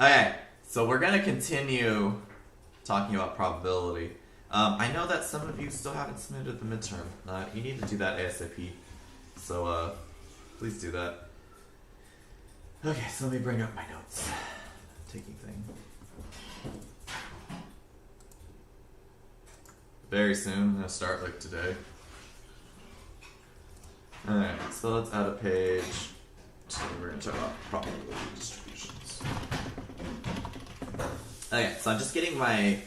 Okay, so we're gonna continue talking about probability. I know that some of you still haven't submitted the midterm. You need to do that ASAP. So please do that. Okay, so let me bring up my notes. Taking thing. Very soon, I'm gonna start like today. Alright, so let's add a page. So we're gonna talk about probability distributions. Okay, so I'm just getting my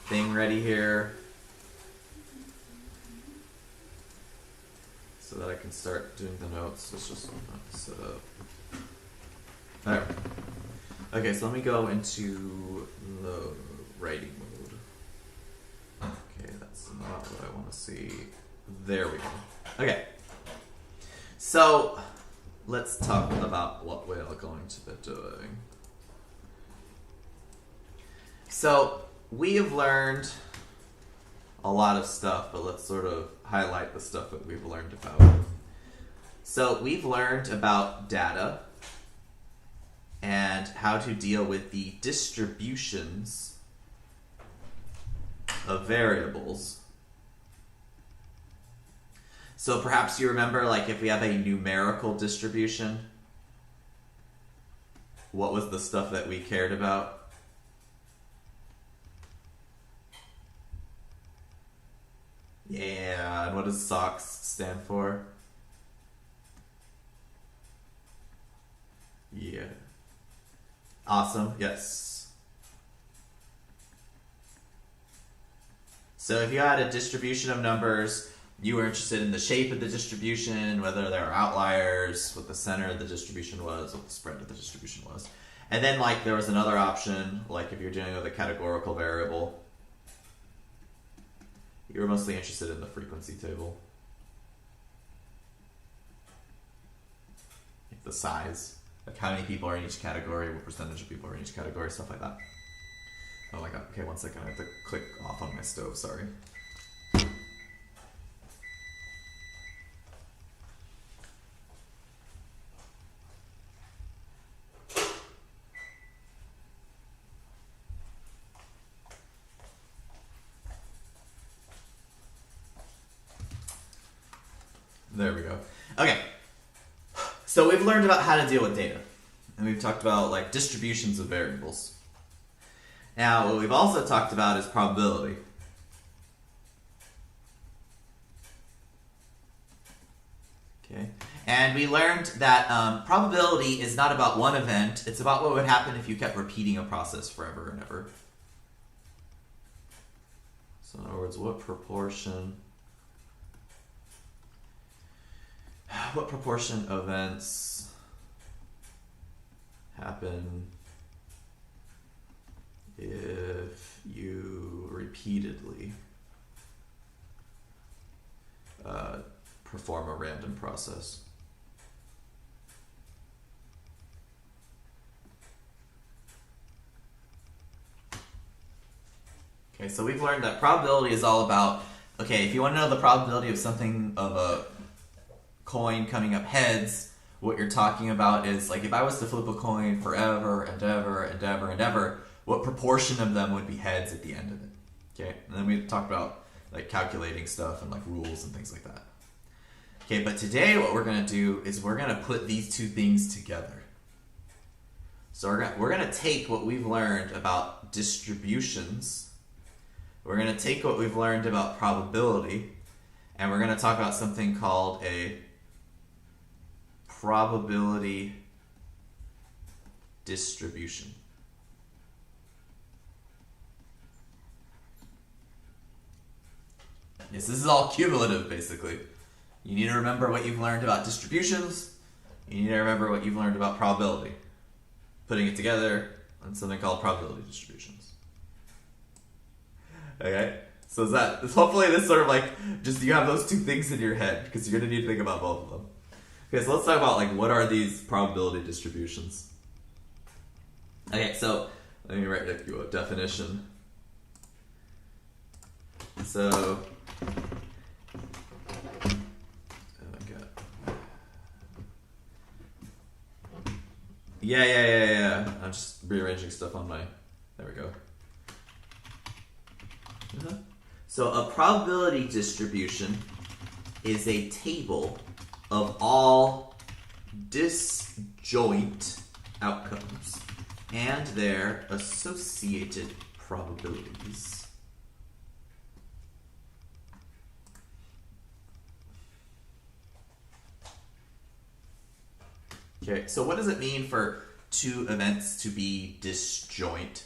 thing ready here so that I can start doing the notes. Let's just set up. Alright. Okay, so let me go into the writing mode. Okay, that's not what I want to see. There we go. Okay. So, let's talk about what we're going to be doing. So, we have learned a lot of stuff, but let's sort of highlight the stuff that we've learned about. So, we've learned about data and how to deal with the distributions of variables. So perhaps you remember, like, if we have a numerical distribution, what was the stuff that we cared about? Yeah, and what does SOX stand for? Yeah. Awesome, yes. So if you had a distribution of numbers, you were interested in the shape of the distribution, whether there are outliers, what the center of the distribution was, what the spread of the distribution was. And then, like, there was another option, like if you're dealing with a categorical variable, you were mostly interested in the frequency table. Like the size. Like how many people are in each category, what percentage of people are in each category, stuff like that. Oh my god, okay, one second, I have to click off on my stove, sorry. There we go. Okay. So we've learned about how to deal with data. And we've talked about, like, distributions of variables. Now, what we've also talked about is probability. Okay. And we learned that probability is not about one event. It's about what would happen if you kept repeating a process forever and ever. So in other words, what proportion of events happen if you repeatedly perform a random process? Okay, so we've learned that probability is all about, okay, if you want to know the probability of something, of a coin coming up heads, what you're talking about is, like, if I was to flip a coin forever and ever and ever and ever, what proportion of them would be heads at the end of it? Okay, and then we talked about, like, calculating stuff and, like, rules and things like that. Okay, but today what we're going to do is we're going to put these two things together. So we're going to take what we've learned about distributions, we're going to take what we've learned about probability, and we're going to talk about something called a probability distribution. Yes, this is all cumulative, basically. You need to remember what you've learned about distributions. You need to remember what you've learned about probability. Putting it together on something called probability distributions. Okay? So hopefully this sort of, like, just you have those two things in your head, because you're going to need to think about both of them. Okay, so let's talk about, like, what are these probability distributions? Okay, so let me write a definition. So, oh my god. Yeah. I'm just rearranging stuff on my... There we go. So a probability distribution is a table of all disjoint outcomes and their associated probabilities. Okay, so what does it mean for two events to be disjoint?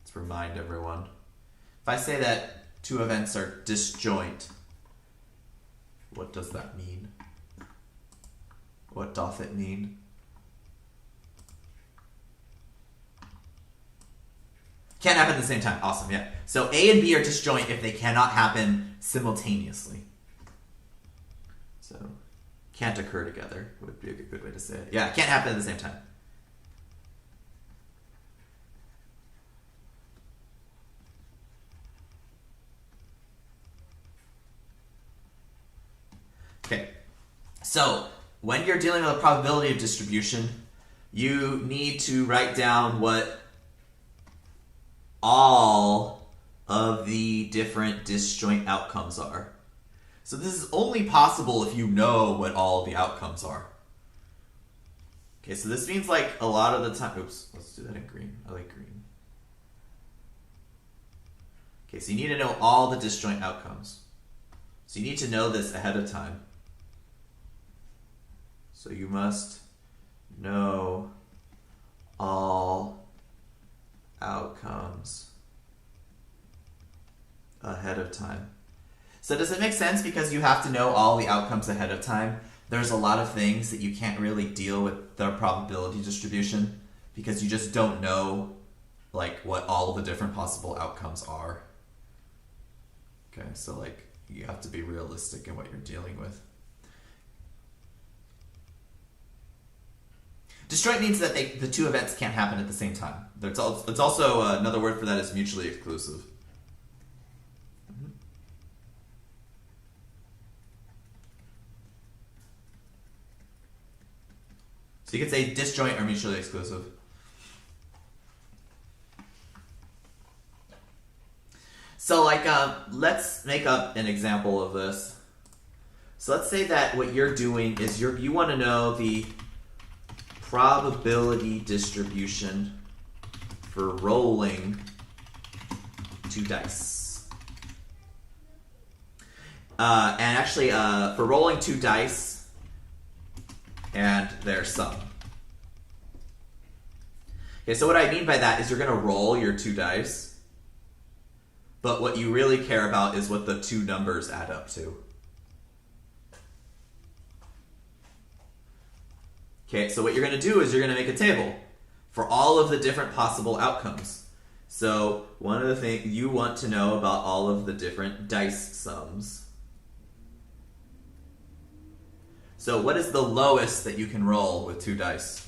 Let's remind everyone. If I say that two events are disjoint, what does that mean? What doth it mean? Can't happen at the same time. Awesome, yeah. So A and B are disjoint if they cannot happen simultaneously. So can't occur together would be a good way to say it. Yeah, can't happen at the same time. Okay, so when you're dealing with a probability of distribution, you need to write down what all of the different disjoint outcomes are. So this is only possible if you know what all the outcomes are. Okay, so this means like a lot of the time... Oops, let's do that in green. I like green. Okay, so you need to know all the disjoint outcomes. So you need to know this ahead of time. So you must know all outcomes ahead of time. So does it make sense because you have to know all the outcomes ahead of time? There's a lot of things that you can't really deal with the probability distribution because you just don't know like what all the different possible outcomes are. Okay, so like you have to be realistic in what you're dealing with. Disjoint means that the two events can't happen at the same time. It's also another word for that is mutually exclusive. So you could say disjoint or mutually exclusive. So like, let's make up an example of this. So let's say that what you're doing is you want to know the probability distribution for rolling two dice. And actually, for rolling two dice and their sum. Okay, so what I mean by that is you're going to roll your two dice, but what you really care about is what the two numbers add up to. Okay, so what you're going to do is you're going to make a table for all of the different possible outcomes. So one of the things you want to know about all of the different dice sums. So what is the lowest that you can roll with two dice?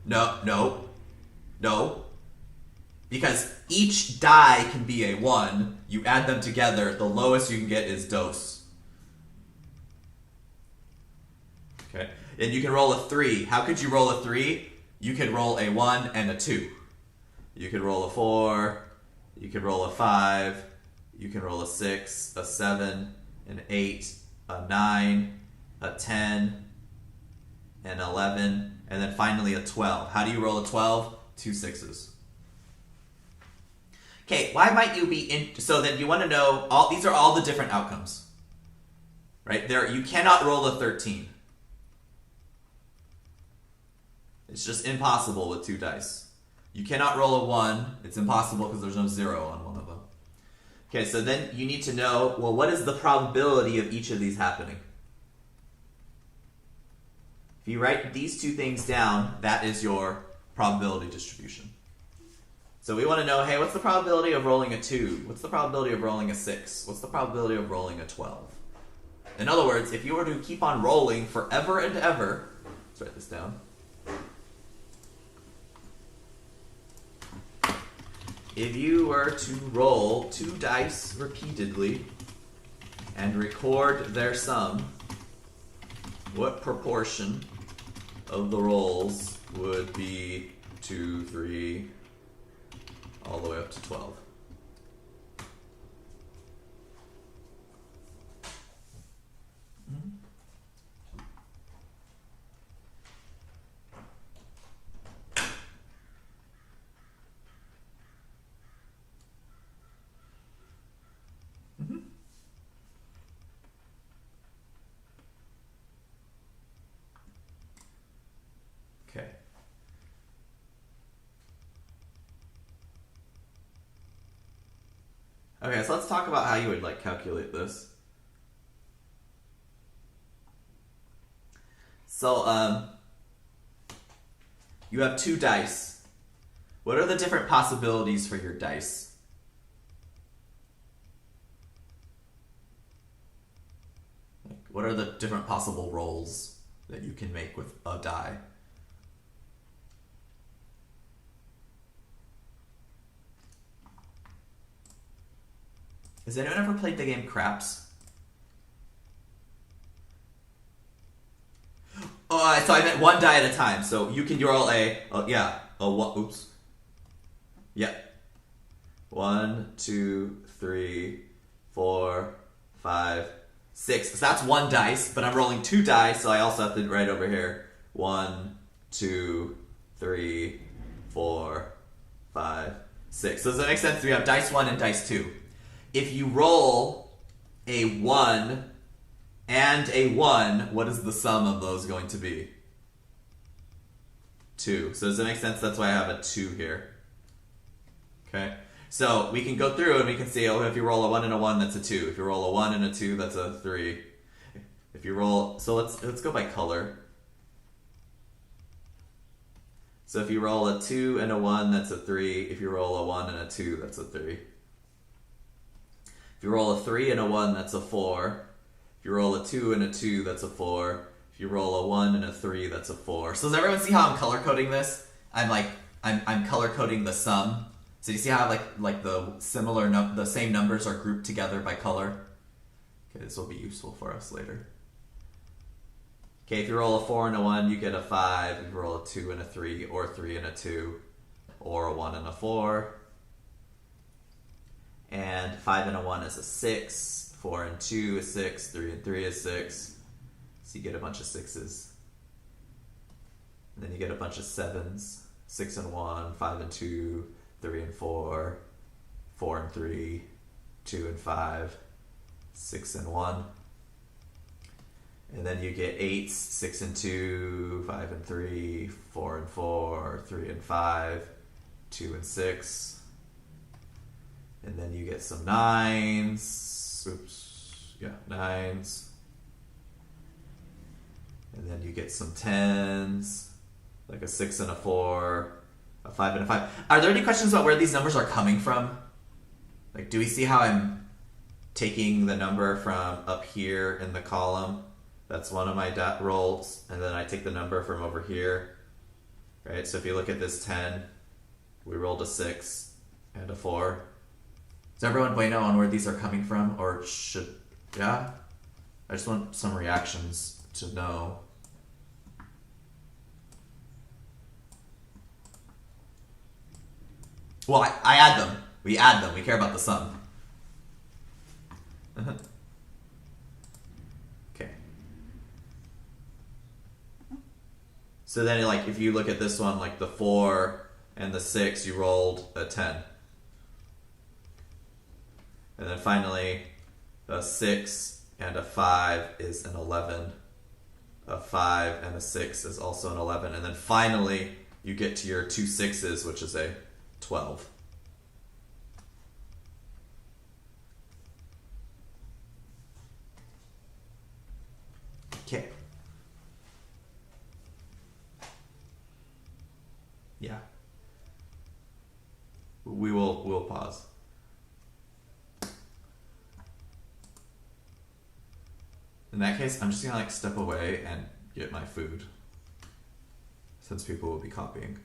No. Because each die can be a 1. You add them together, the lowest you can get is dos. Okay, and you can roll a 3. How could you roll a 3? You could roll a 1 and a 2. You could roll a 4. You could roll a 5. You can roll a 6, a 7, an 8, a 9, a 10, an 11, and then finally a 12. How do you roll a 12? 2 6s. Okay, why might you be in... So then you want to know... These are all the different outcomes. Right? You cannot roll a 13. It's just impossible with two dice. You cannot roll a 1. It's impossible because there's no 0 on one of them. Okay, so then you need to know, well, what is the probability of each of these happening? If you write these two things down, that is your probability distribution. So we want to know, hey, what's the probability of rolling a 2? What's the probability of rolling a 6? What's the probability of rolling a 12? In other words, if you were to keep on rolling forever and ever, let's write this down. If you were to roll two dice repeatedly and record their sum, what proportion of the rolls would be 2, 3, all the way up to 12? Okay. Okay, so let's talk about how you would like calculate this. So, you have 2 dice. What are the different possibilities for your dice? Like, what are the different possible rolls that you can make with a die? Has anyone ever played the game Craps? Oh, so I meant 1 die at a time. So you can roll oops. Yeah. 1, 2, 3, 4, 5, 6. So that's 1 dice, but I'm rolling 2 dice, so I also have to write over here 1, 2, 3, 4, 5, 6. So does that make sense? We have dice 1 and dice 2. If you roll a 1 and a 1, what is the sum of those going to be? 2. So does that make sense? That's why I have a 2 here. Okay? So we can go through and we can see, oh, if you roll a 1 and a 1, that's a 2. If you roll a 1 and a 2, that's a 3. If you roll... So let's go by color. So if you roll a 2 and a 1, that's a 3. If you roll a 1 and a 2, that's a 3. If you roll a 3 and a 1, that's a 4. If you roll a 2 and a 2, that's a 4. If you roll a 1 and a 3, that's a 4. So does everyone see how I'm color coding this? I'm color coding the sum. So you see how like the the same numbers are grouped together by color? Okay, this will be useful for us later. Okay, if you roll a 4 and a 1, you get a 5. If you roll a 2 and a 3, or 3 and a 2, or a 1 and a 4. And 5 and a 1 is a 6. 4 and 2 is 6. 3 and 3 is 6. So you get a bunch of 6s. And then you get a bunch of 7s. 6 and 1, 5 and 2, 3 and 4, 4 and 3, 2 and 5, 6 and 1. And then you get 8s, 6 and 2, 5 and 3, 4 and 4, 3 and 5, 2 and 6. And then you get some 9s. Oops. Yeah, 9s. And then you get some 10s. Like a 6 and a 4. A 5 and a 5. Are there any questions about where these numbers are coming from? Like, do we see how I'm taking the number from up here in the column? That's one of my rolls. And then I take the number from over here. Right? So if you look at this 10, we rolled a 6 and a 4. Is everyone bueno on where these are coming from? Or should... Yeah? I just want some reactions to know. Well, I add them. We add them. We care about the sum. Okay. So then, like, if you look at this one, like the 4 and the 6, you rolled a 10. And then finally, a 6 and a 5 is an 11. A 5 and a 6 is also an 11. And then finally, you get to your 2 6s, which is a 12. Okay. Yeah. We'll pause. In that case, I'm just gonna like step away and get my food, since people will be copying.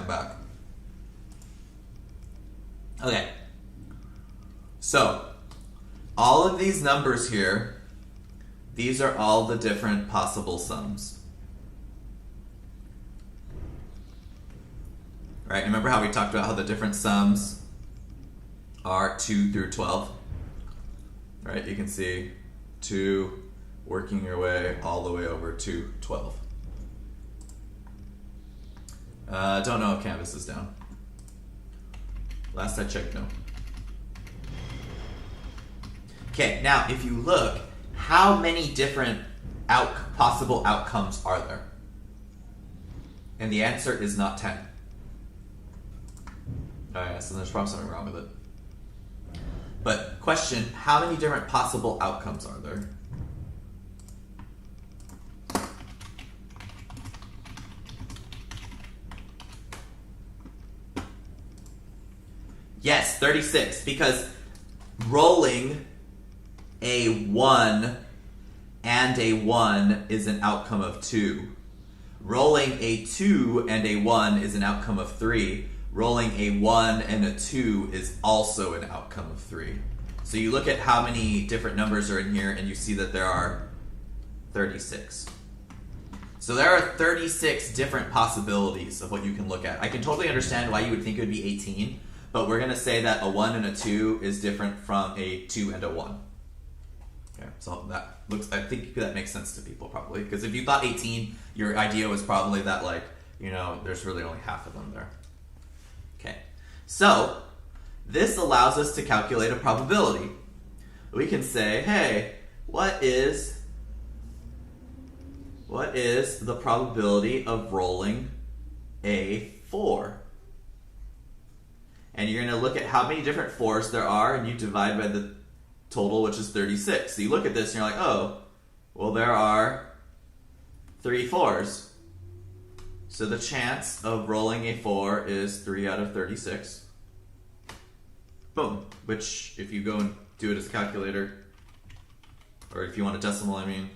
back. Okay. So, all of these numbers here, these are all the different possible sums. Right? Remember how we talked about how the different sums are 2 through 12? Right? You can see 2 working your way all the way over to 12. Don't know if Canvas is down. Last I checked, no. Okay, now if you look, how many different possible outcomes are there? And the answer is not 10. Alright, so there's probably something wrong with it. But question, how many different possible outcomes are there? Yes, 36, because rolling a 1 and a 1 is an outcome of 2. Rolling a 2 and a 1 is an outcome of 3. Rolling a 1 and a 2 is also an outcome of 3. So you look at how many different numbers are in here and you see that there are 36. So there are 36 different possibilities of what you can look at. I can totally understand why you would think it would be 18, but we're going to say that a 1 and a 2 is different from a 2 and a 1. Okay, so that looks, I think that makes sense to people probably, because if you thought 18, your idea was probably that, like, you know, there's really only half of them there. Okay, so this allows us to calculate a probability. We can say, hey, what is the probability of rolling a 4? And you're going to look at how many different 4s there are, and you divide by the total, which is 36. So you look at this and you're like, oh, well, there are 3 4s. So the chance of rolling a 4 is 3 out of 36. Boom. Which, if you go and do it as a calculator, or if you want a decimal, I mean,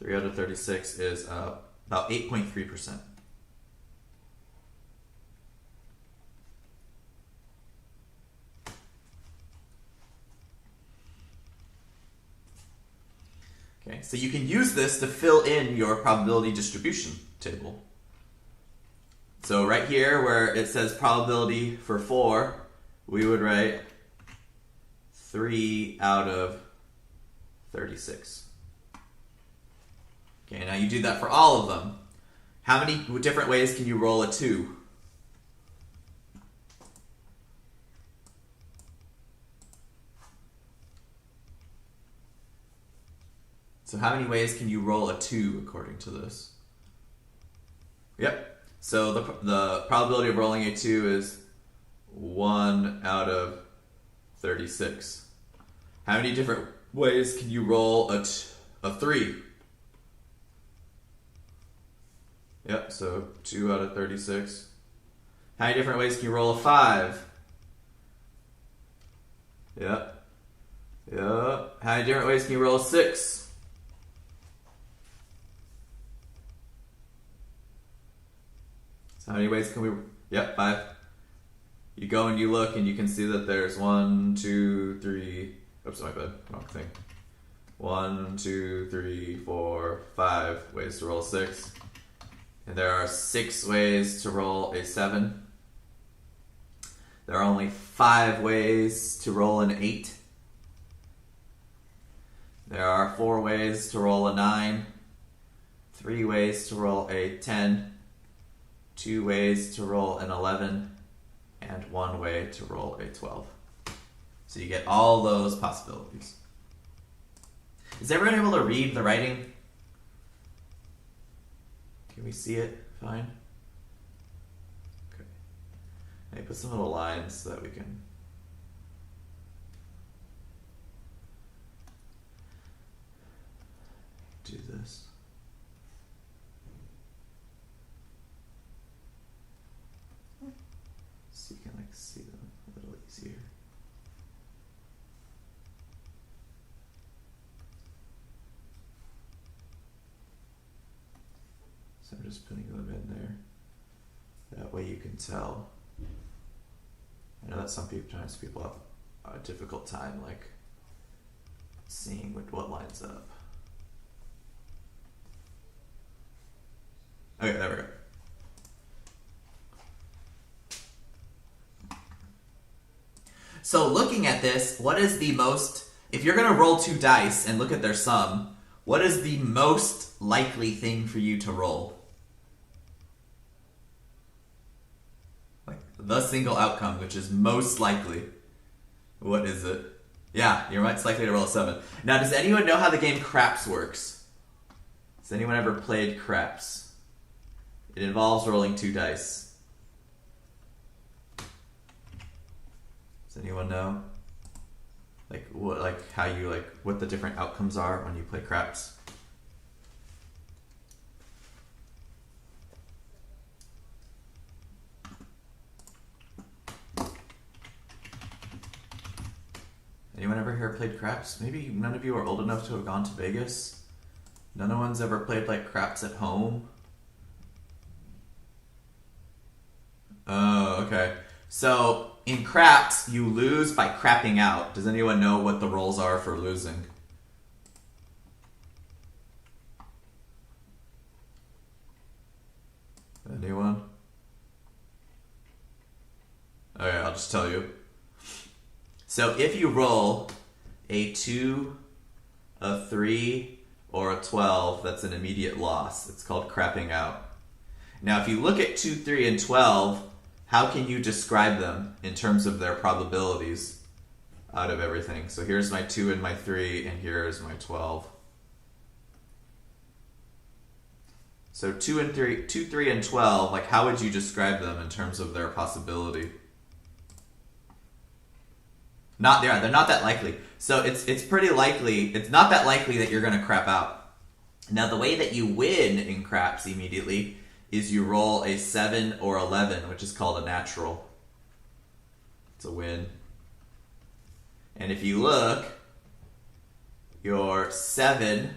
3 out of 36 is about 8.3%. Okay, so you can use this to fill in your probability distribution table. So right here where it says probability for 4, we would write 3 out of 36. Okay, now you do that for all of them. How many different ways can you roll a 2? So how many ways can you roll a 2 according to this? Yep. So the probability of rolling a 2 is 1 out of 36. How many different ways can you roll a 3? Yep, so 2 out of 36. How many different ways can you roll a 5? Yep. Yep. How many different ways can you roll a 6? So how many ways can we... Yep, 5. You go and you look and you can see that there's 1, 2, 3... Oops, my bad. Wrong thing. 1, 2, 3, 4, 5 ways to roll a 6. And there are 6 ways to roll a 7. There are only 5 ways to roll an 8. There are 4 ways to roll a 9. 3 ways to roll a 10. 2 ways to roll an 11. And 1 way to roll a 12. So you get all those possibilities. Is everyone able to read the writing? Can we see it fine? Okay. I put some little lines so that we can... do this. So you can see them a little easier. So I'm just putting them in there. That way you can tell. I know that sometimes people have a difficult time like seeing what lines up. Okay, there we go. So looking at this, what is the most, if you're going to roll 2 dice and look at their sum, what is the most likely thing for you to roll? Like the single outcome, which is most likely. What is it? Yeah, you're most likely to roll a 7. Now, does anyone know how the game Craps works? Has anyone ever played Craps? It involves rolling 2 dice. Does anyone know? Like what the different outcomes are when you play Craps? Anyone ever here played Craps? Maybe none of you are old enough to have gone to Vegas. None of one's ever played like Craps at home. Oh, okay. So in Craps, you lose by crapping out. Does anyone know what the rolls are for losing? Anyone? Okay, I'll just tell you. So if you roll a 2, a 3, or a 12, that's an immediate loss. It's called crapping out. Now, if you look at 2, 3, and 12, how can you describe them in terms of their probabilities out of everything? So here's my 2 and my 3, and here's my 12. So 2, 3, and 12, like how would you describe them in terms of their possibility? They're not that likely. So it's pretty likely, it's not that likely that you're going to crap out. Now the way that you win in Craps immediately is you roll a 7 or 11, which is called a natural. It's a win. And if you look, your 7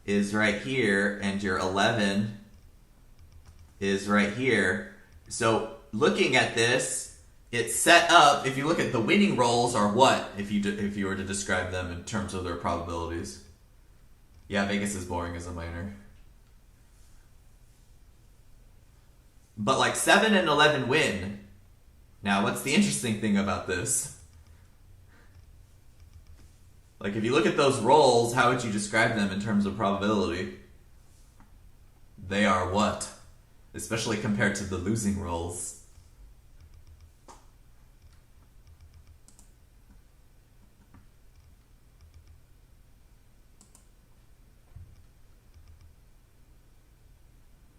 is right here, and your 11 is right here. So looking at this, it's set up, if you look at the winning rolls are what, if you were to describe them in terms of their probabilities? Yeah, Vegas is boring as a minor. But like 7 and 11 win. Now, what's the interesting thing about this? Like, if you look at those rolls, how would you describe them in terms of probability? They are what? Especially compared to the losing rolls.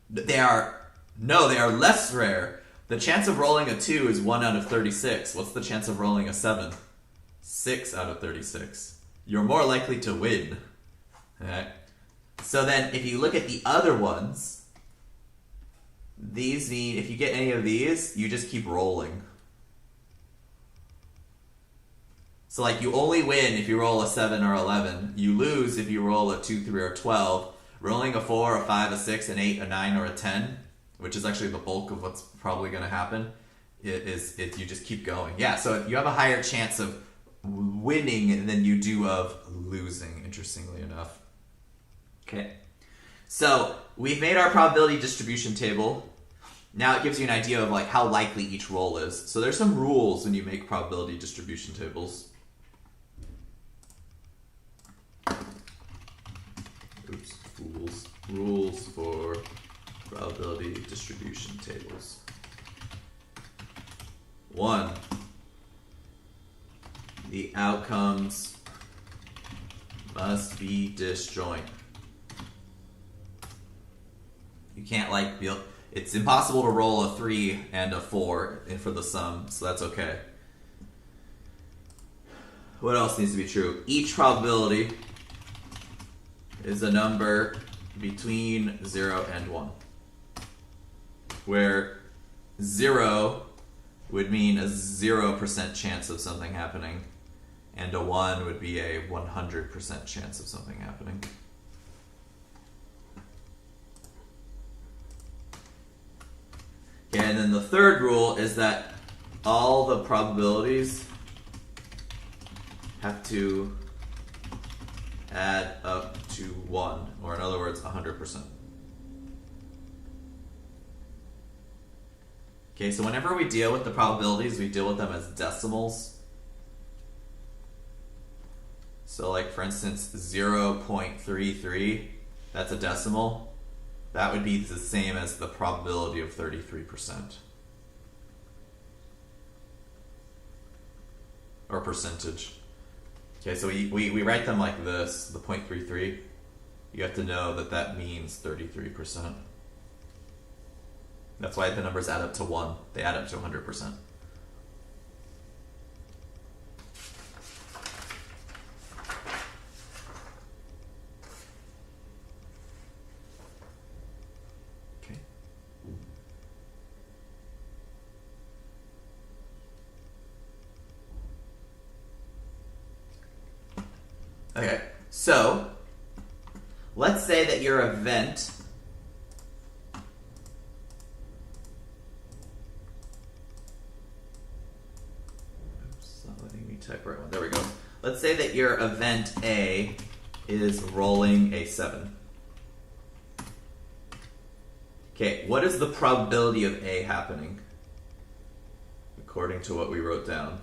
They are less rare. The chance of rolling a 2 is 1 out of 36. What's the chance of rolling a 7? 6 out of 36. You're more likely to win. Alright? So then, if you look at the other ones, these mean, if you get any of these, you just keep rolling. So like, you only win if you roll a 7 or 11. You lose if you roll a 2, 3, or 12. Rolling a 4, a 5, a 6, an 8, a 9, or a 10, which is actually the bulk of what's probably going to happen, is you just keep going. Yeah, so you have a higher chance of winning than you do of losing, interestingly enough. Okay. So we've made our probability distribution table. Now it gives you an idea of like how likely each roll is. So there's some rules when you make probability distribution tables. Oops, fools. Rules for probability distribution tables. 1. The outcomes must be disjoint. You can't it's impossible to roll a 3 and a 4 for the sum, so that's okay. What else needs to be true? Each probability is a number between 0 and 1. Where 0 would mean a 0% chance of something happening, and a 1 would be a 100% chance of something happening. Okay, and then the third rule is that all the probabilities have to add up to 1, or in other words, 100%. Okay, so whenever we deal with the probabilities, we deal with them as decimals. So like, for instance, 0.33, that's a decimal. That would be the same as the probability of 33%. Or percentage. Okay, so we write them like this, the 0.33. You have to know that that means 33%. That's why the numbers add up to 1. They add up to 100%. Okay. Okay, so let's say that your event type right one. There we go. Let's say that your event A is rolling a 7. Okay, what is the probability of A happening? According to what we wrote down.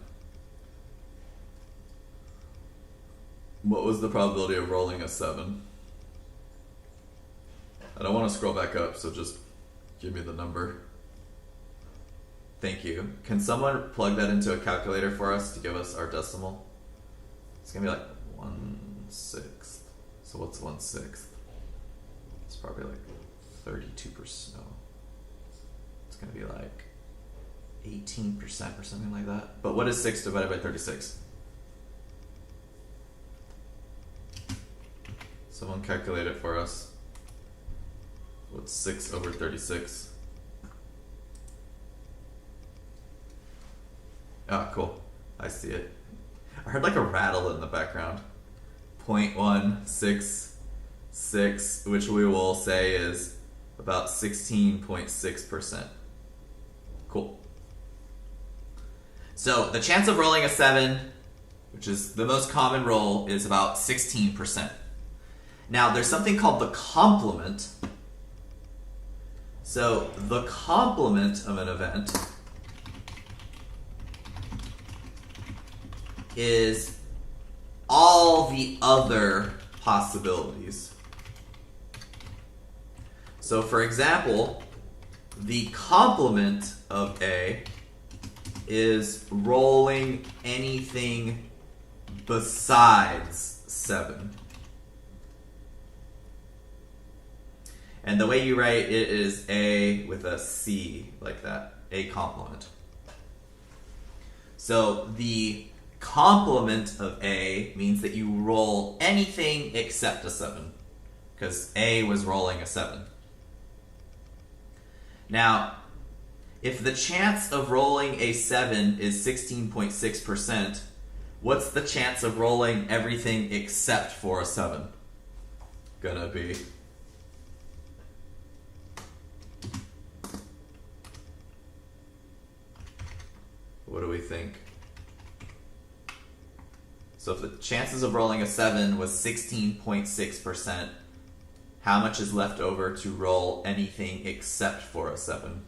What was the probability of rolling a 7? I don't want to scroll back up, so just give me the number. Thank you. Can someone plug that into a calculator for us to give us our decimal? It's going to be like 1/6. So what's 1/6? It's probably like 32%. No. It's going to be like 18% or something like that. But what is 6 divided by 36? Someone calculate it for us. What's 6 over 36? Oh, cool. I see it. I heard like a rattle in the background. 0.166, which we will say is about 16.6%. Cool. So the chance of rolling a 7, which is the most common roll, is about 16%. Now there's something called the complement. So the complement of an event is all the other possibilities. So for example, the complement of A is rolling anything besides 7. And the way you write it is A with a C, like that, A complement. So the complement of A means that you roll anything except a 7, because A was rolling a 7. Now, if the chance of rolling a 7 is 16.6%, what's the chance of rolling everything except for a 7 gonna be? What do we think? So if the chances of rolling a 7 was 16.6%, how much is left over to roll anything except for a 7?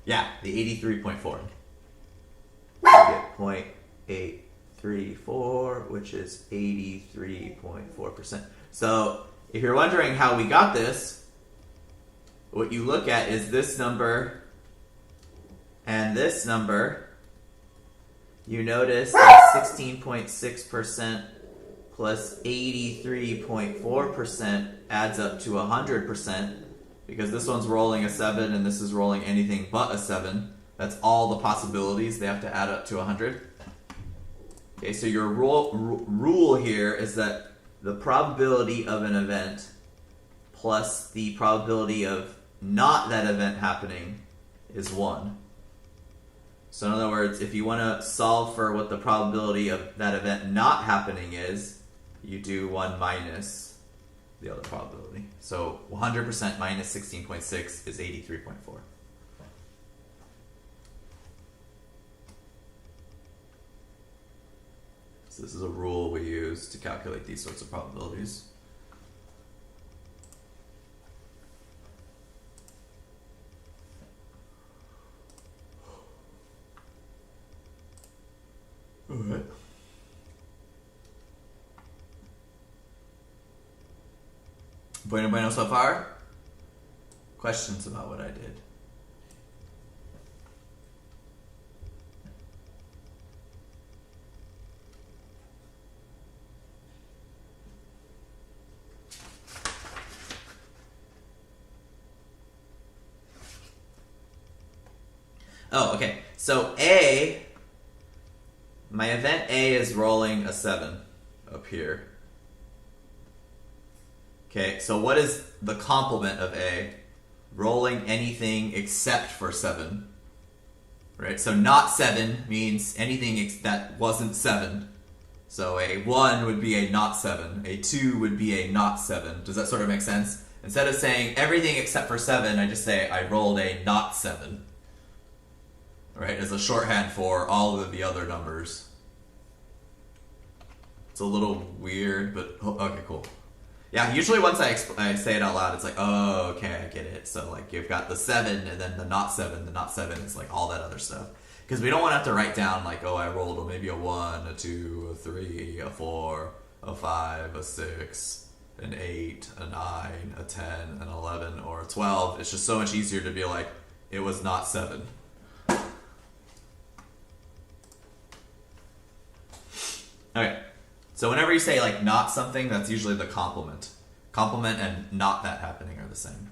Yeah, the 83.4. Get 0.834, which is 83.4%. So if you're wondering how we got this, what you look at is this number and this number. You notice that 16.6% plus 83.4% adds up to 100%, because this one's rolling a 7 and this is rolling anything but a 7. That's all the possibilities. They have to add up to 100. Okay, so your rule here is that the probability of an event plus the probability of not that event happening is 1. So in other words, if you want to solve for what the probability of that event not happening is, you do 1 minus the other probability. So 100% minus 16.6 is 83.4. So this is a rule we use to calculate these sorts of probabilities. All right. Bueno so far? Questions about what I did? Oh, okay. So my event A is rolling a 7 up here. Okay, so what is the complement of A? Rolling anything except for 7. Right? So not 7 means anything that wasn't 7. So a 1 would be a not 7. A 2 would be a not 7. Does that sort of make sense? Instead of saying everything except for 7, I just say I rolled a not 7. Right? As a shorthand for all of the other numbers. It's a little weird, but okay, cool. Yeah, usually once I say it out loud, it's like, oh, okay, I get it. So, like, you've got the 7, and then the not 7. The not 7 is, like, all that other stuff. Because we don't want to have to write down, like, oh, I rolled maybe a 1, a 2, a 3, a 4, a 5, a 6, an 8, a 9, a 10, an 11, or a 12. It's just so much easier to be like, it was not 7. Okay. So whenever you say, like, not something, that's usually the complement. Complement and not that happening are the same.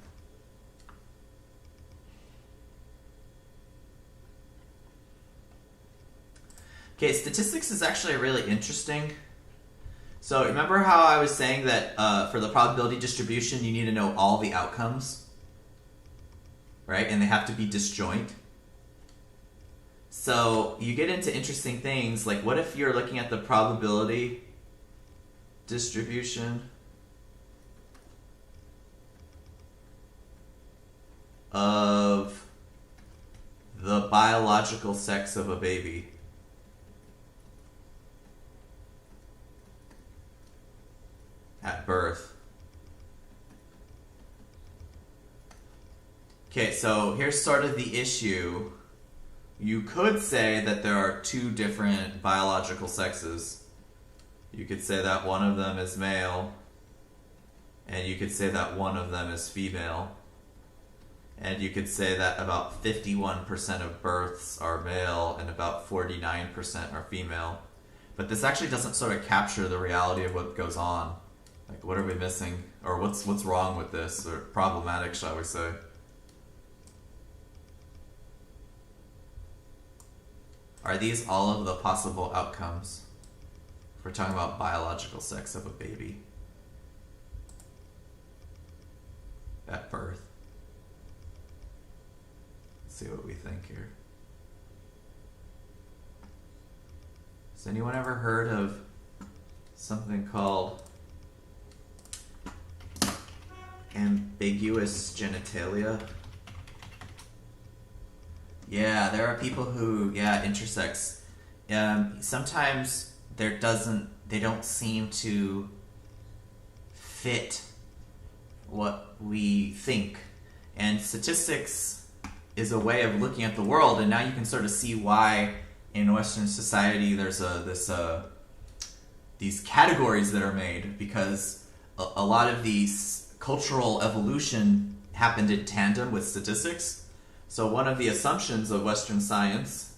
Okay, statistics is actually really interesting. So remember how I was saying that for the probability distribution, you need to know all the outcomes? Right? And they have to be disjoint. So you get into interesting things, like what if you're looking at the probability distribution of the biological sex of a baby? At birth. Okay, so here's sort of the issue. You could say that there are 2 different biological sexes. You could say that one of them is male, and you could say that one of them is female. And you could say that about 51% of births are male and about 49% are female. But this actually doesn't sort of capture the reality of what goes on. Like, what are we missing? Or what's wrong with this? Or problematic, shall we say? Are these all of the possible outcomes? If we're talking about biological sex of a baby at birth. Let's see what we think here. Has anyone ever heard of something called ambiguous genitalia? Yeah, there are people who, intersex. Sometimes they don't seem to fit what we think. And statistics is a way of looking at the world, and now you can sort of see why in Western society there's these categories that are made, because a lot of these cultural evolution happened in tandem with statistics. So one of the assumptions of Western science,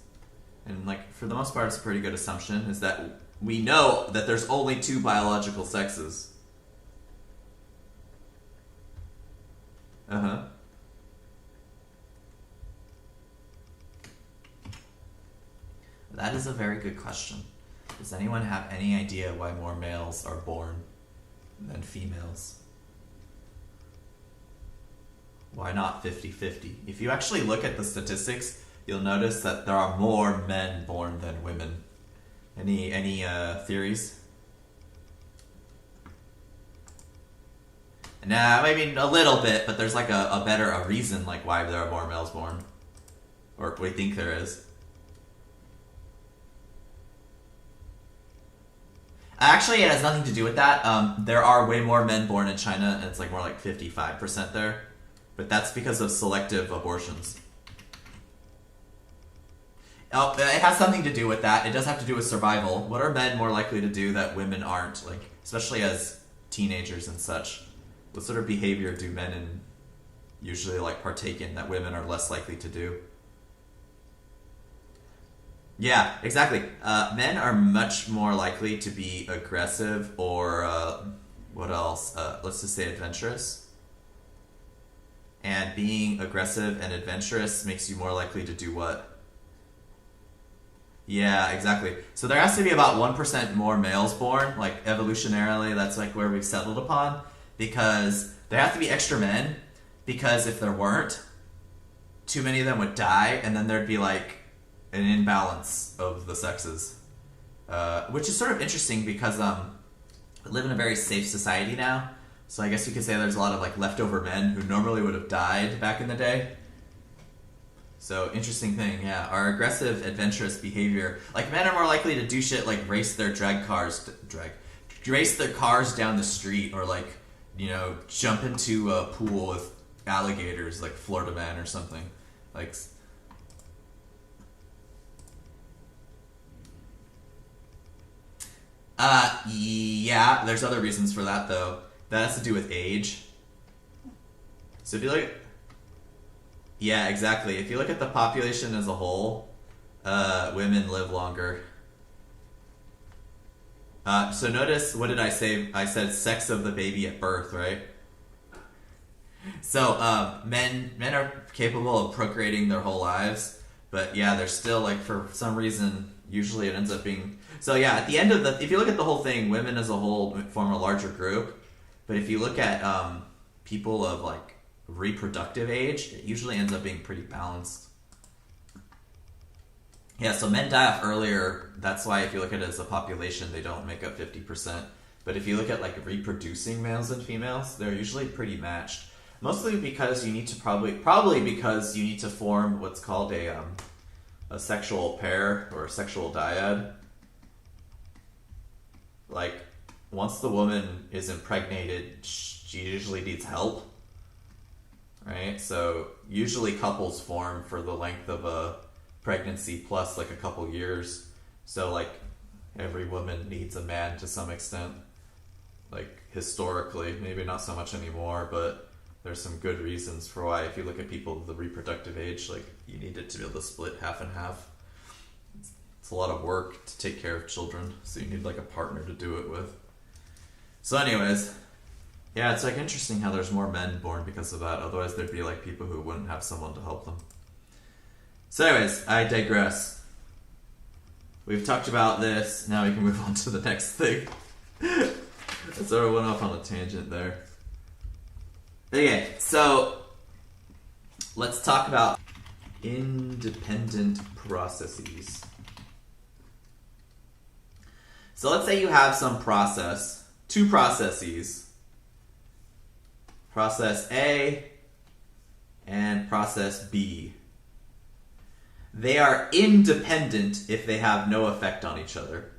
and like for the most part it's a pretty good assumption, is that we know that there's only 2 biological sexes. That is a very good question. Does anyone have any idea why more males are born than females? Why not 50-50? If you actually look at the statistics, you'll notice that there are more men born than women. Any theories? Nah, I mean a little bit, but there's like a reason like why there are more males born, or we think there is. Actually, it has nothing to do with that. There are way more men born in China, and it's like more like 55% there, but that's because of selective abortions. Oh, it has something to do with that. It does have to do with survival. What are men more likely to do that women aren't, like especially as teenagers and such? What sort of behavior do men usually like partake in that women are less likely to do? Yeah, exactly. Men are much more likely to be aggressive or what else? Let's just say adventurous. And being aggressive and adventurous makes you more likely to do what? Yeah, exactly. So there has to be about 1% more males born, like evolutionarily, that's like where we've settled upon, because there have to be extra men, because if there weren't, too many of them would die, and then there'd be like an imbalance of the sexes. Which is sort of interesting because we live in a very safe society now, so I guess you could say there's a lot of like leftover men who normally would have died back in the day. So, interesting thing, yeah. Our aggressive, adventurous behavior. Like, men are more likely to do shit like race their race their cars down the street, or like, you know, jump into a pool with alligators, like Florida Man or something. Like, yeah, there's other reasons for that though. That has to do with age. So if you look, yeah, exactly. If you look at the population as a whole, women live longer. So notice, what did I say? I said sex of the baby at birth, right? So men are capable of procreating their whole lives, but yeah, they're still like, for some reason, usually it ends up being. So yeah, at the end of if you look at the whole thing, women as a whole form a larger group, but if you look at people of like reproductive age, it usually ends up being pretty balanced. Yeah, so men die off earlier. That's why if you look at it as a population, they don't make up 50%. But if you look at like reproducing males and females, they're usually pretty matched. Mostly because you need to probably because you need to form what's called a sexual pair or a sexual dyad. Like, once the woman is impregnated, she usually needs help. Right? So usually couples form for the length of a pregnancy plus like a couple years. So like every woman needs a man to some extent. Like historically, maybe not so much anymore, but there's some good reasons for why. If you look at people of the reproductive age, like you need it to be able to split half and half. It's a lot of work to take care of children, so you need like a partner to do it with. So anyways, yeah, it's like interesting how there's more men born because of that. Otherwise, there'd be like people who wouldn't have someone to help them. So anyways, I digress. We've talked about this. Now we can move on to the next thing. I sort of went off on a tangent there. Okay, so let's talk about independent processes. So let's say you have some process, two processes, process A and process B. They are independent if they have no effect on each other.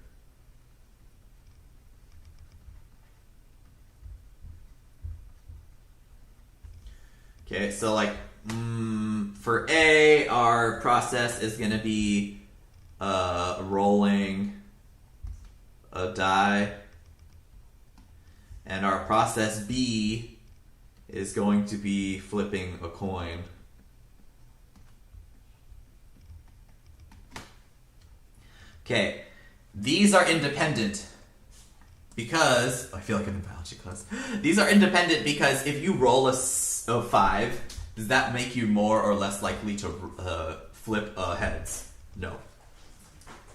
Okay, so like for A, our process is going to be rolling a die, and our process B is going to be flipping a coin. Okay, these are independent because, I feel like I'm in biology class. These are independent because if you roll a 5, does that make you more or less likely to flip heads? No.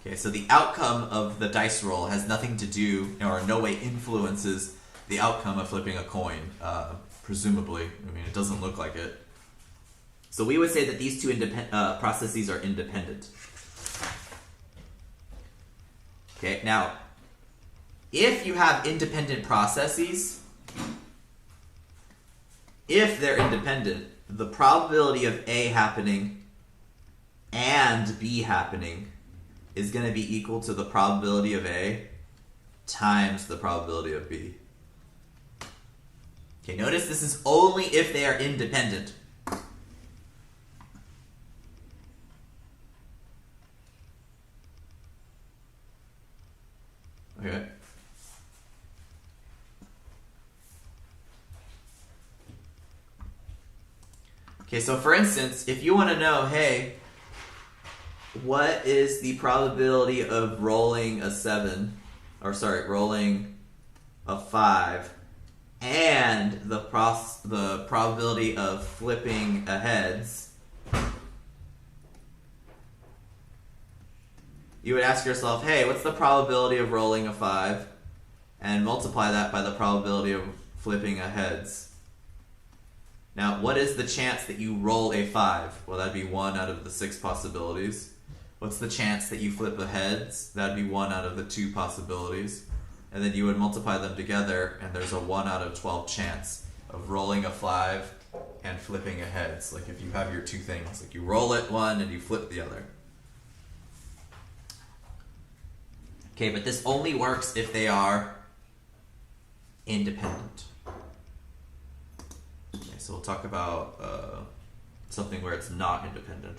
Okay, so the outcome of the dice roll has nothing to do, or in no way influences the outcome of flipping a coin, presumably. I mean, it doesn't look like it. So we would say that these two processes are independent. Okay, now, if you have independent processes, if they're independent, the probability of A happening and B happening is going to be equal to the probability of A times the probability of B. Okay, notice this is only if they are independent. Okay. Okay, so for instance, if you want to know, hey, what is the probability of rolling a 7, or sorry, rolling a 5, and the probability of flipping a heads, you would ask yourself, hey, what's the probability of rolling a 5? And multiply that by the probability of flipping a heads. Now, what is the chance that you roll a 5? Well, that'd be 1 out of the 6 possibilities. What's the chance that you flip a heads? That'd be 1 out of the 2 possibilities. And then you would multiply them together, and there's a 1 out of 12 chance of rolling a 5 and flipping a heads. Like if you have your two things, like you roll it one and you flip the other. Okay, but this only works if they are independent. Okay, so we'll talk about something where it's not independent.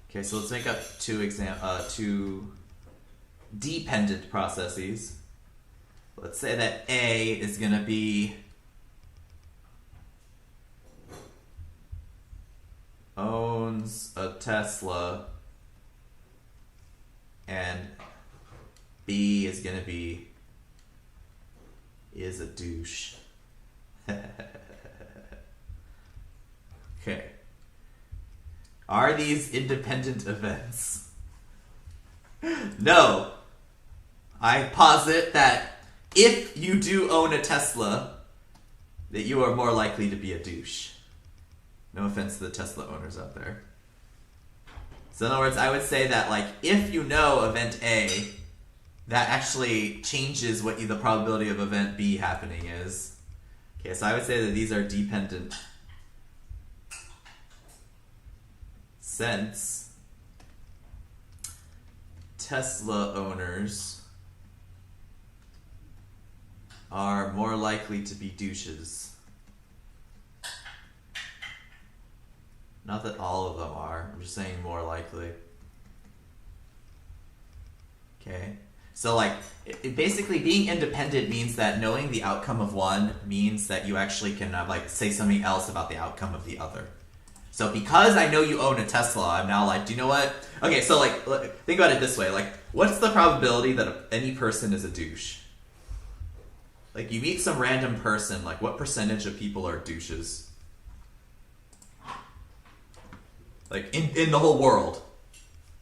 Okay, so let's make up two dependent processes. Let's say that A is going to be owns a Tesla, and B is going to be is a douche. Okay. Are these independent events? No. I posit that if you do own a Tesla, that you are more likely to be a douche. No offense to the Tesla owners out there. So in other words, I would say that like if you know event A, that actually changes what the probability of event B happening is. Okay, so I would say that these are dependent since Tesla owners are more likely to be douches. Not that all of them are, I'm just saying more likely. Okay, so like basically being independent means that knowing the outcome of one means that you actually can like say something else about the outcome of the other. So because I know you own a Tesla, I'm now like, do you know what? Okay, so like think about it this way. Like, what's the probability that any person is a douche? Like, you meet some random person, like what percentage of people are douches? Like, in the whole world.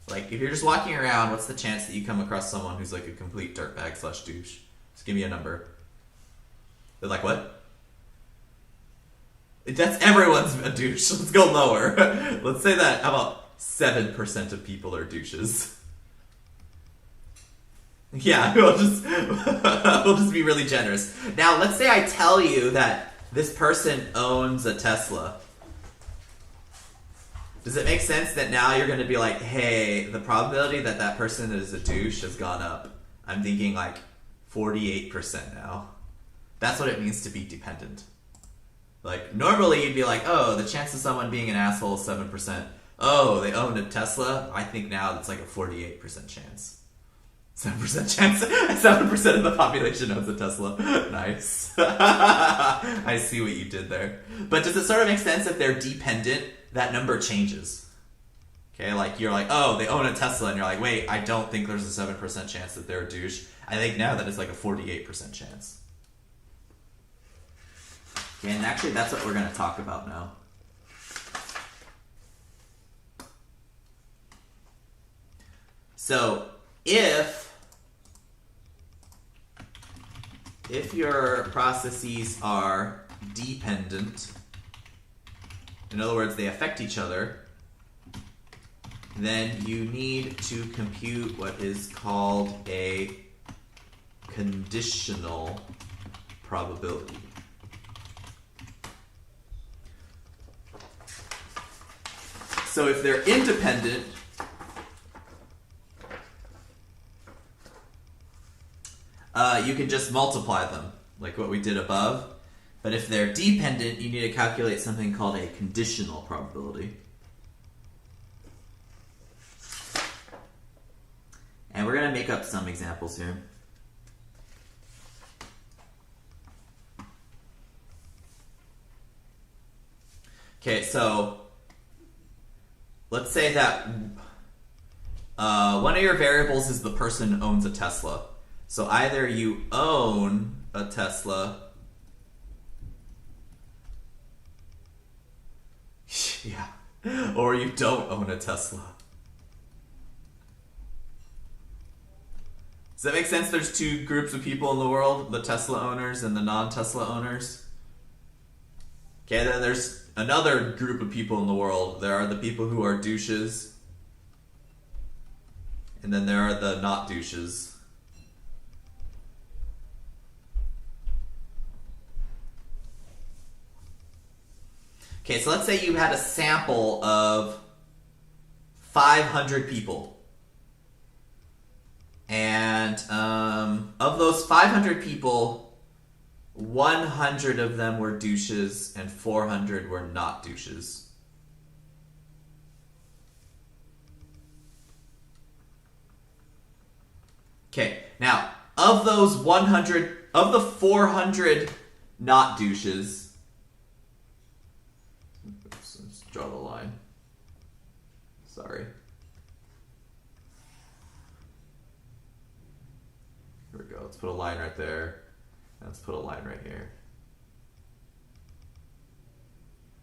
Like, if you're just walking around, what's the chance that you come across someone who's like a complete dirtbag / douche? Just give me a number. They're like, what? That's everyone's a douche. Let's go lower. Let's say that, how about 7% of people are douches? Yeah, we'll just be really generous. Now, let's say I tell you that this person owns a Tesla. Does it make sense that now you're going to be like, hey, the probability that that person is a douche has gone up? I'm thinking like 48% now. That's what it means to be dependent. Like, normally you'd be like, oh, the chance of someone being an asshole is 7%. Oh, they own a Tesla? I think now it's like a 48% chance. 7% chance. 7% of the population owns a Tesla. Nice. I see what you did there. But does it sort of make sense if they're dependent, that number changes? Okay, like you're like, oh, they own a Tesla, and you're like, wait, I don't think there's a 7% chance that they're a douche. I think now that it's like a 48% chance. Okay, and actually that's what we're going to talk about now. So if your processes are dependent, in other words, they affect each other, then you need to compute what is called a conditional probability. So if they're independent, you can just multiply them, like what we did above. But if they're dependent, you need to calculate something called a conditional probability. And we're going to make up some examples here. Okay, so let's say that one of your variables is the person owns a Tesla. So either you own a Tesla, yeah, or you don't own a Tesla. Does that make sense? There's two groups of people in the world, the Tesla owners and the non-Tesla owners. Okay, then there's another group of people in the world. There are the people who are douches, and then there are the not douches. Okay, so let's say you had a sample of 500 people. And of those 500 people, 100 of them were douches and 400 were not douches. Okay, now, of those 100, of the 400 not douches, let's draw the line. Sorry. Here we go. Let's put a line right there. And let's put a line right here.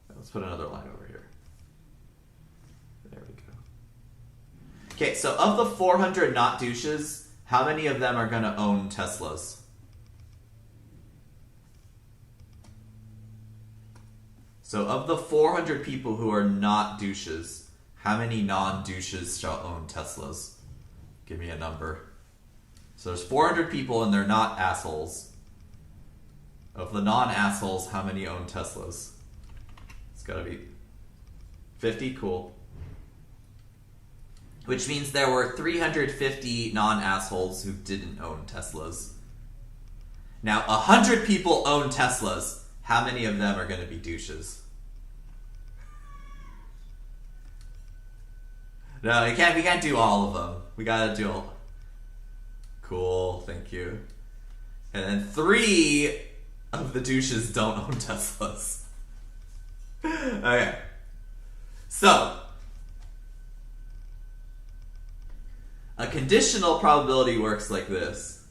And let's put another line over here. There we go. Okay, so of the 400 not douches, how many of them are going to own Teslas? So of the 400 people who are not douches, how many non-douches shall own Teslas? Give me a number. So there's 400 people and they're not assholes. Of the non-assholes, how many own Teslas? It's gotta be 50, cool. Which means there were 350 non-assholes who didn't own Teslas. Now, 100 people own Teslas. How many of them are gonna be douches? No, we can't do all of them. We gotta do all. Cool, thank you. And then 3 of the douches don't own Teslas. Okay. So, a conditional probability works like this.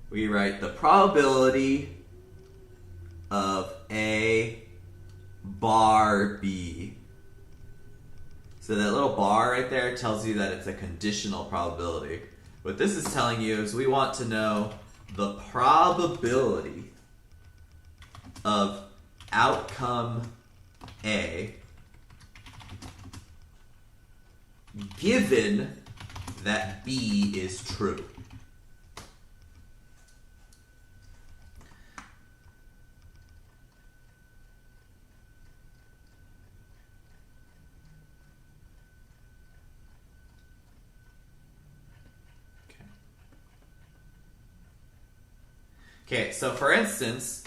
We write the probability of A bar B. So that little bar right there tells you that it's a conditional probability. What this is telling you is we want to know the probability of outcome A given that B is true. Okay, so for instance,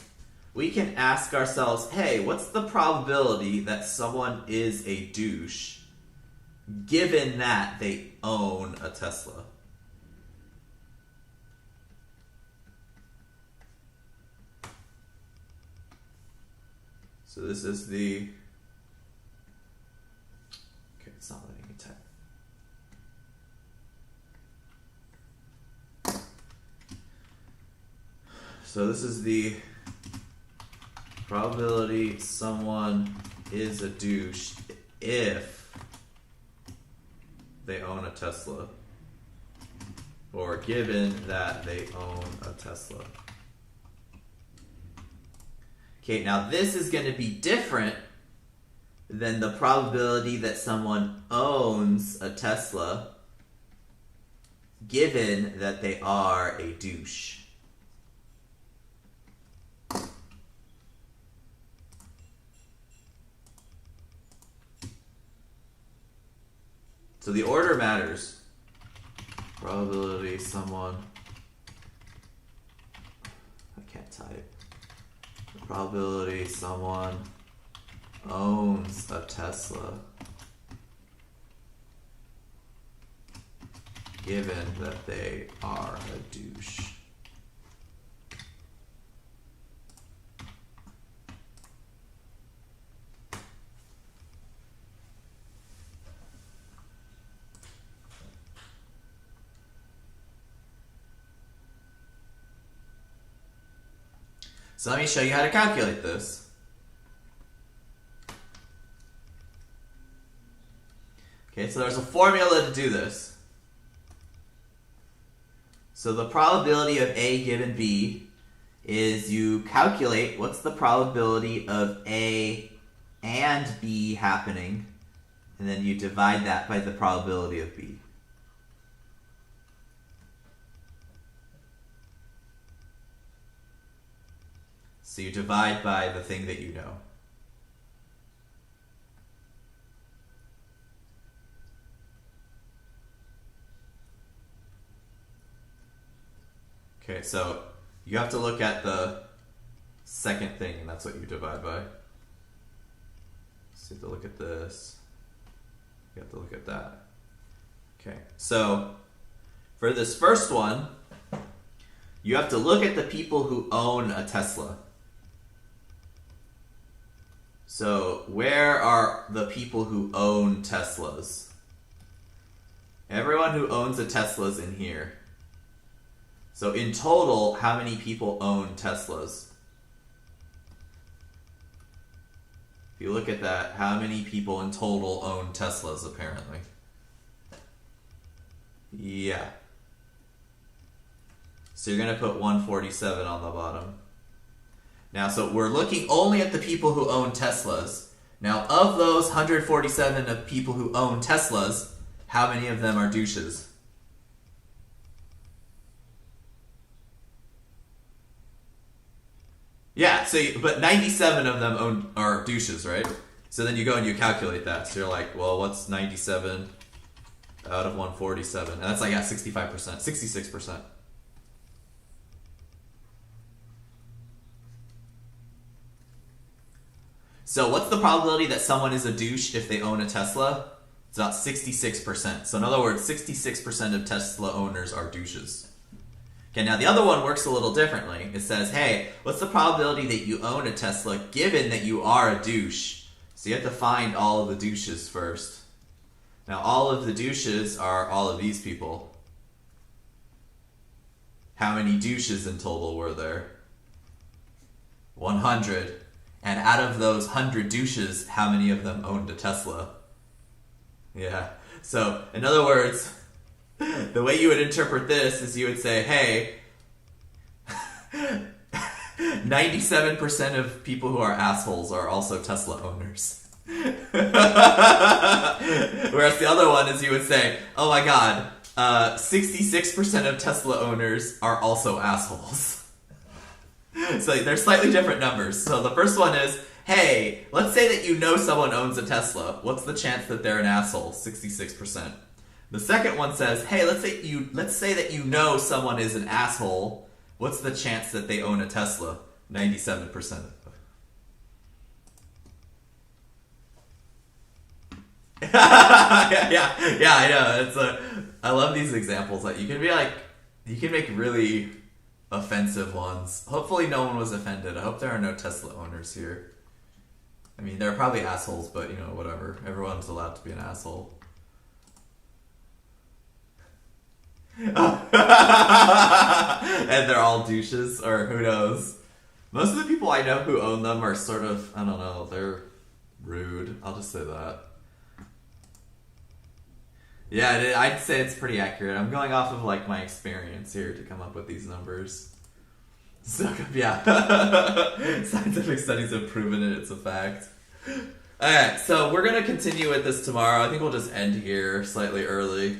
we can ask ourselves, hey, what's the probability that someone is a douche given that they own a Tesla? So this is the... Okay, it's not letting me type. So this is the probability someone is a douche if they own a Tesla. or given that they own a Tesla. Okay, now this is going to be different than the probability that someone owns a Tesla given that they are a douche. So the order matters. Probability someone... I can't type. The probability someone owns a Tesla given that they are a douche. So let me show you how to calculate this. Okay, so there's a formula to do this. So the probability of A given B is you calculate what's the probability of A and B happening, and then you divide that by the probability of B. So you divide by the thing that you know. Okay, so you have to look at the second thing, and that's what you divide by. So you have to look at this. You have to look at that. Okay, so for this first one, you have to look at the people who own a Tesla. So where are the people who own Teslas? Everyone who owns a Tesla is in here. So in total, how many people own Teslas? If you look at that, how many people in total own Teslas apparently? Yeah. So you're going to put 147 on the bottom. Now, so we're looking only at the people who own Teslas. Now, of those 147 of people who own Teslas, how many of them are douches? Yeah, so but 97 of them are douches, right? So then you go and you calculate that. So you're like, well, what's 97 out of 147? And that's like, yeah, 65%, 66%. So what's the probability that someone is a douche if they own a Tesla? It's about 66%. So in other words, 66% of Tesla owners are douches. Okay, now the other one works a little differently. It says, hey, what's the probability that you own a Tesla given that you are a douche? So you have to find all of the douches first. Now all of the douches are all of these people. How many douches in total were there? 100. And out of those 100 douches, how many of them owned a Tesla? Yeah. So, in other words, the way you would interpret this is you would say, hey, 97% of people who are assholes are also Tesla owners. Whereas the other one is you would say, oh my god, 66% of Tesla owners are also assholes. So they're slightly different numbers. So the first one is, hey, let's say that you know someone owns a Tesla. What's the chance that they're an asshole? 66%. The second one says, hey, let's say that you know someone is an asshole. What's the chance that they own a Tesla? 97%. yeah, I know. I love these examples. Like you can make really offensive ones. Hopefully no one was offended. I hope there are no Tesla owners here. I mean, they're probably assholes, but whatever. Everyone's allowed to be an asshole. And they're all douches, or who knows. Most of the people I know who own them are sort of, I don't know, they're rude. I'll just say that. Yeah, I'd say it's pretty accurate. I'm going off of like my experience here to come up with these numbers. So yeah, scientific studies have proven it. It's a fact. Alright, so we're gonna continue with this tomorrow. I think we'll just end here slightly early.